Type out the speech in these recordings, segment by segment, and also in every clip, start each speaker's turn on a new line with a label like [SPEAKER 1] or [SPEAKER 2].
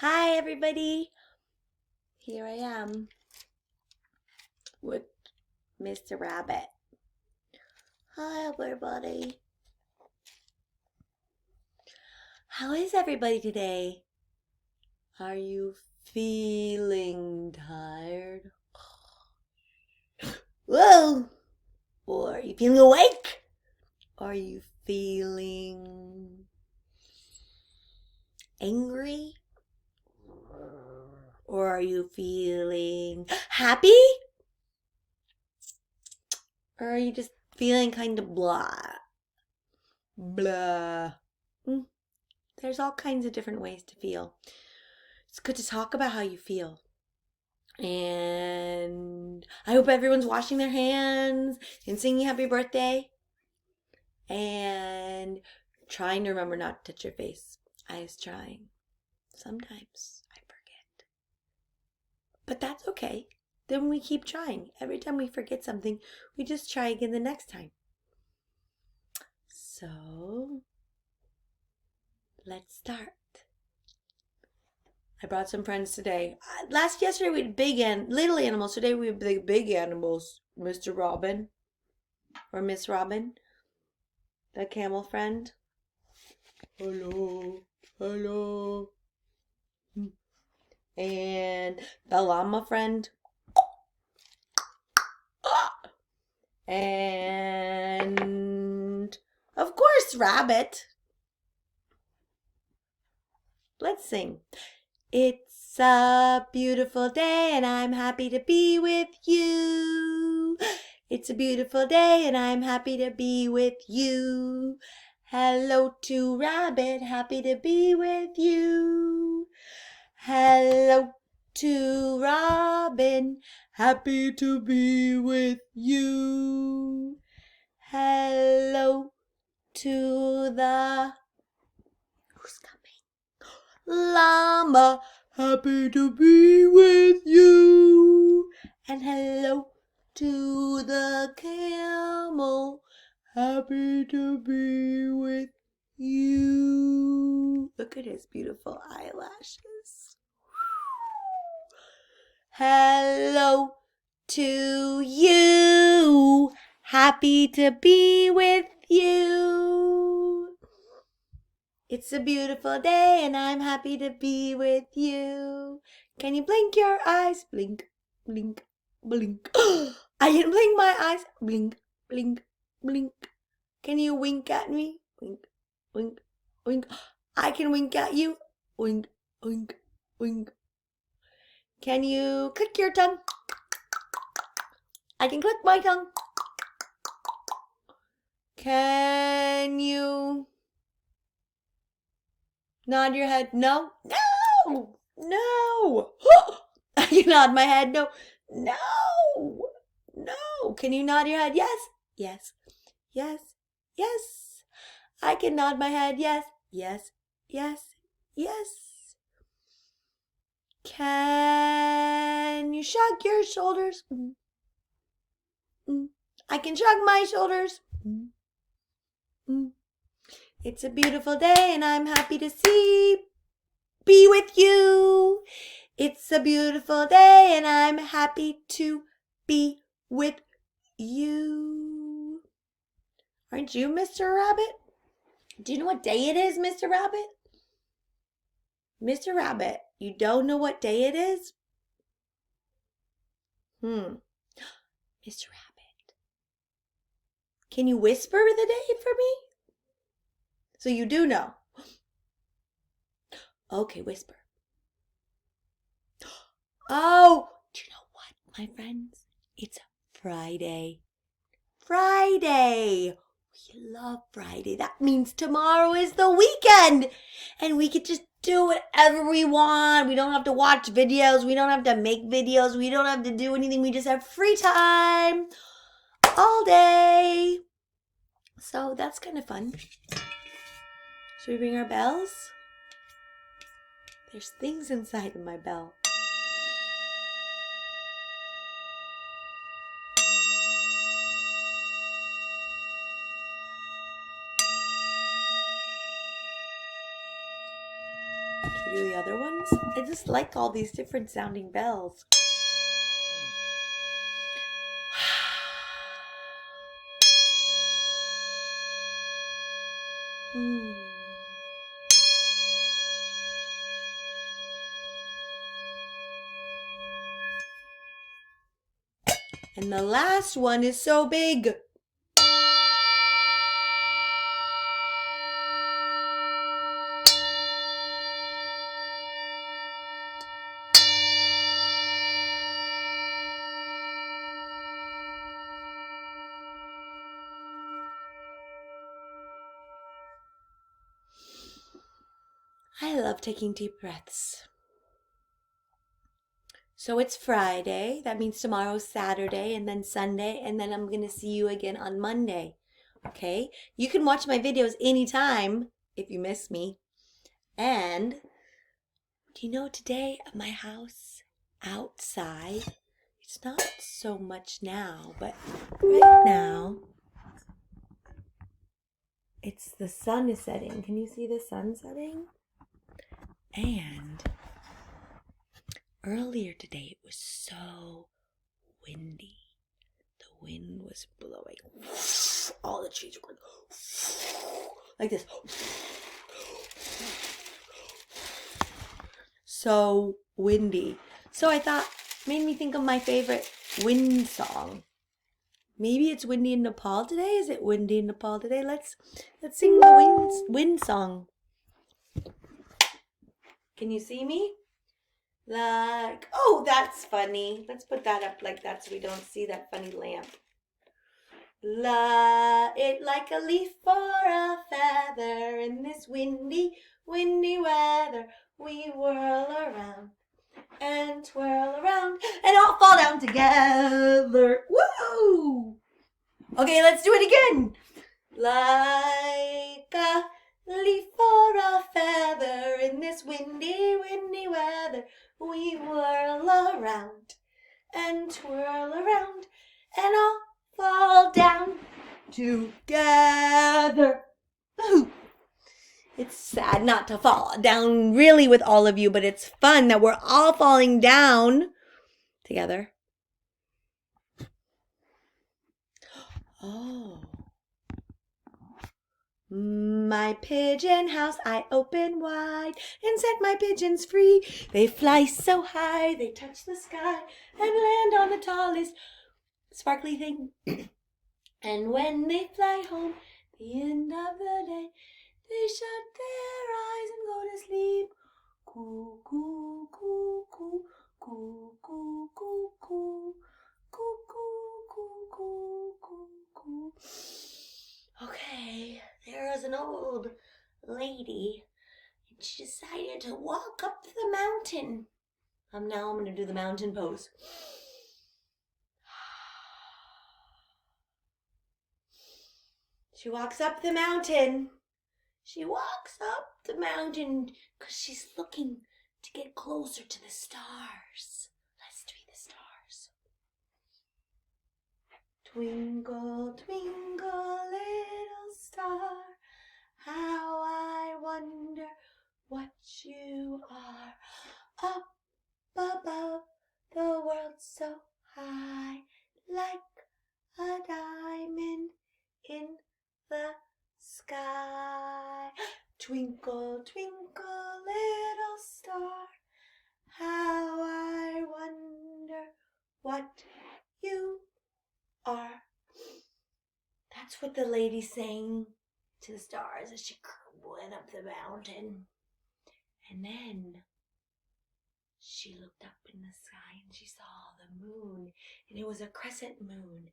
[SPEAKER 1] Hi, everybody. Here I am with Mr. Rabbit. Hi, everybody. How is everybody today? Are you feeling tired? Whoa! Or are you feeling awake? Are you feeling angry? Or are you feeling happy? Or are you just feeling kind of blah? Blah. There's all kinds of different ways to feel. It's good to talk about how you feel. And I hope everyone's washing their hands and singing happy birthday. And trying to remember not to touch your face. I was trying. Sometimes I forget. But that's okay. Then we keep trying. Every time we forget something, we just try again the next time. So, let's start. I brought some friends today. Yesterday we had little animals. Today we have the big animals. Mr. Robin or Miss Robin, the camel friend. Hello, hello. And the llama friend. And of course, Rabbit. Let's sing. It's a beautiful day and I'm happy to be with you. It's a beautiful day and I'm happy to be with you. Hello to Rabbit, happy to be with you. Hello to Robin, happy to be with you. Hello to the who's coming? Llama, happy to be with you. And hello to the camel, happy to be with you. Look at his beautiful eyelashes. Hello to you, happy to be with you. It's a beautiful day and I'm happy to be with you. Can you blink your eyes? Blink, blink, blink. I can blink my eyes. Blink, blink, blink. Can you wink at me? Wink, wink, wink. I can wink at you. Wink, wink, wink. Can you click your tongue? I can click my tongue. Can you nod your head? No? No! No! I can nod my head. No. No! No! Can you nod your head? Yes. Yes. Yes. Yes. I can nod my head. Yes. Yes. Yes. Yes. Can you shrug your shoulders? I can shrug my shoulders. It's a beautiful day and I'm happy to be with you. It's a beautiful day and I'm happy to be with you. Aren't you, Mr. Rabbit? Do you know what day it is, Mr. Rabbit? Mr. Rabbit, you don't know what day it is? Mr. Rabbit, can you whisper the day for me? So you do know. Okay, whisper. Oh, do you know what, my friends? It's Friday. Friday. We love Friday. That means tomorrow is the weekend. And we could just do whatever we want. We don't have to watch videos. We don't have to make videos. We don't have to do anything. We just have free time all day. So that's kind of fun. Should we ring our bells? There's things inside of my bell. to do the other ones. I just like all these different sounding bells. And the last one is so big. I love taking deep breaths. So it's Friday. That means tomorrow's Saturday and then Sunday. And then I'm going to see you again on Monday. Okay? You can watch my videos anytime if you miss me. And do you know today at my house outside, it's not so much now, but right now, the sun is setting. Can you see the sun setting? And earlier today, it was so windy. The wind was blowing. All the trees were going like this. So windy. So I thought, made me think of my favorite wind song. Maybe it's windy in Nepal today. Is it windy in Nepal today? Let's sing the wind song. Can you see me? Like, oh, that's funny. Let's put that up like that so we don't see that funny lamp. It like a leaf or a feather in this windy, windy weather. We whirl around and twirl around and all fall down together. Woo! Okay, let's do it again. Like a leaf or a feather in this windy, windy weather. We whirl around and twirl around and all fall down together. Ooh. It's sad not to fall down really with all of you, but it's fun that we're all falling down together. Oh. My pigeon house I open wide and set my pigeons free. They fly so high, they touch the sky and land on the tallest sparkly thing. And when they fly home, the end of the day, they shut their eyes and go to sleep. Coo, coo, coo, coo, coo, coo, coo, coo, coo, coo, coo, coo, coo. Okay, there was an old lady, and she decided to walk up the mountain. Now I'm going to do the mountain pose. She walks up the mountain. She walks up the mountain because she's looking to get closer to the stars. Let's do the stars. Twinkle, twinkle, little star, how I wonder what you are. Up above the world so high, like a diamond in the sky. Twinkle, twinkle, little star, how I wonder what you are. That's what the lady sang to the stars as she went up the mountain. And then she looked up in the sky and she saw the moon, and it was a crescent moon.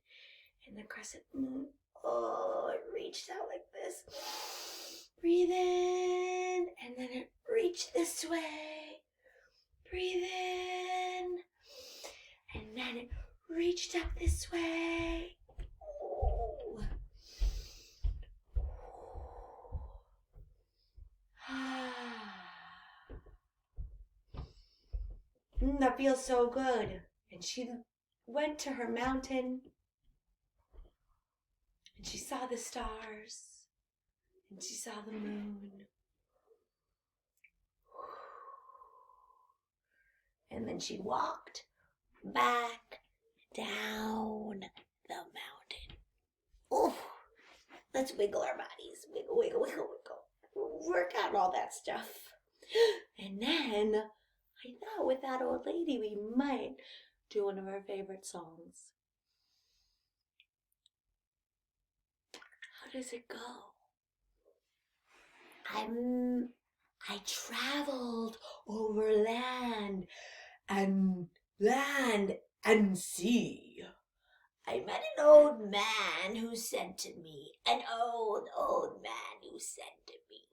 [SPEAKER 1] And the crescent moon, oh, it reached out like this. Breathe in, and then it reached this way. Breathe in, and then it reached up this way. Oh. That feels so good. And she went to her mountain, and she saw the stars, and she saw the moon. And then she walked back down the mountain. Oh, let's wiggle our bodies. Wiggle, wiggle, wiggle, wiggle. Work out all that stuff. And then I thought with that old lady we might do one of our favorite songs. How does it go? I traveled over land and sea. I met an old man who said to me, an old man who said to me,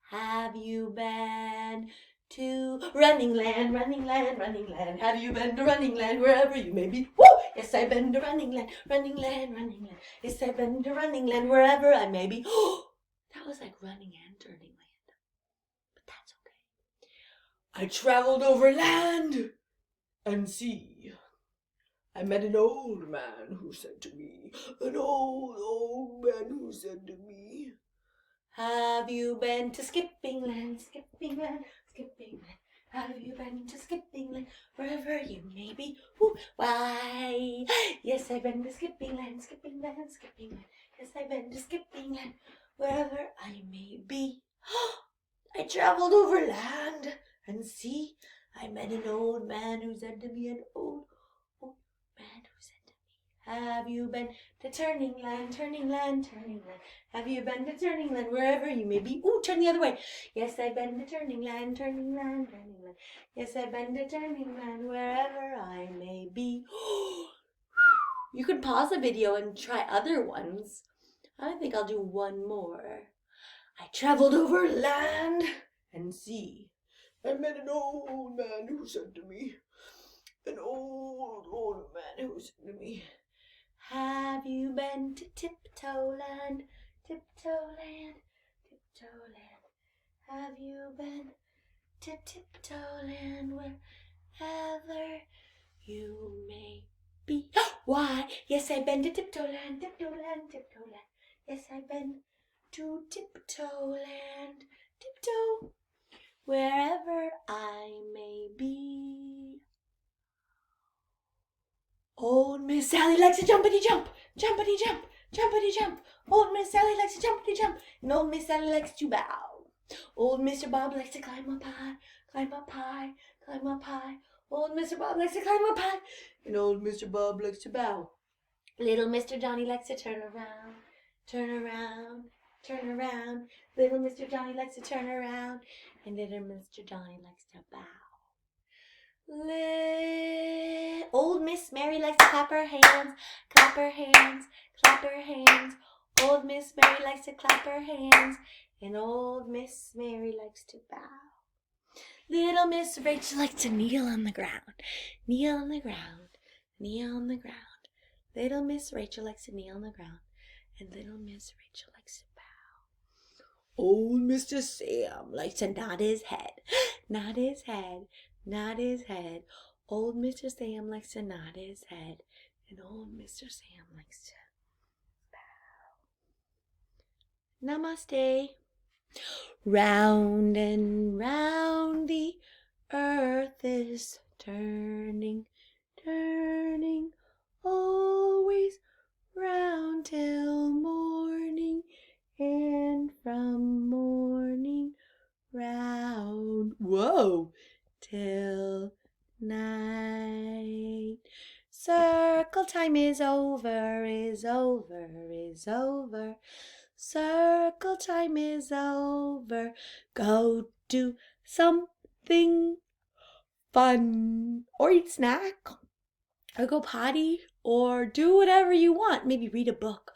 [SPEAKER 1] have you been to Running Land, Running Land, Running Land? Have you been to Running Land, wherever you may be? Woo! Yes, I've been to Running Land, Running Land, Running Land. Yes, I've been to Running Land, wherever I may be. That was like running and turning land. But that's okay. I traveled over land and sea. I met an old man who said to me, an old man who said to me, have you been to Skipping Land, Skipping Land, Skipping Land? Have you been to Skipping Land, wherever you may be? Ooh, why? Yes, I've been to Skipping Land, Skipping Land, Skipping Land. Yes, I've been to Skipping Land, wherever I may be. I traveled over land and sea. I met an old man who said to me, an old man who said to me, have you been to Turning Land, Turning Land, Turning Land? Have you been to Turning Land, wherever you may be? Ooh, turn the other way. Yes, I've been to Turning Land, Turning Land, Turning Land. Yes, I've been to Turning Land, wherever I may be. You can pause the video and try other ones. I think I'll do one more. I traveled over land and sea. I met an old man who said to me, an old man who said to me, have you been to Tiptoe Land, Tiptoe Land, Tiptoe Land? Have you been to Tiptoe Land, wherever you may be? Why? Yes, I've been to Tiptoe Land, Tiptoe Land, Tiptoe Land. Yes, I've been to Tiptoe Land, Tiptoe, wherever I may be. Old Miss Sally likes to jumpity jump, jumpity jump, jumpity jump. Old Miss Sally likes to jumpity jump, and old Miss Sally likes to bow. Old Mr. Bob likes to climb up high, climb up high, climb up high. Old Mr. Bob likes to climb up high, and old Mr. Bob likes to bow. Little Mr. Johnny likes to turn around, turn around, turn around. Little Mr. Johnny likes to turn around, and little Mr. Johnny likes to bow. Old Miss Mary likes to clap her hands, clap her hands, clap her hands. Old Miss Mary likes to clap her hands, and old Miss Mary likes to bow. Little Miss Rachel likes to kneel on the ground, kneel on the ground, kneel on the ground. Little Miss Rachel likes to kneel on the ground, and little Miss Rachel likes to bow. Old Mr. Sam likes to nod his head, nod his head, nod his head. Old Mr. Sam likes to nod his head, and old Mr. Sam likes to bow. Namaste. Round and round the earth is turning, turning, always round till morning, and from morning round, whoa, till night. Circle time is over, is over, is over. Circle time is over. Go do something fun, or eat snack, or go potty, or do whatever you want. Maybe read a book.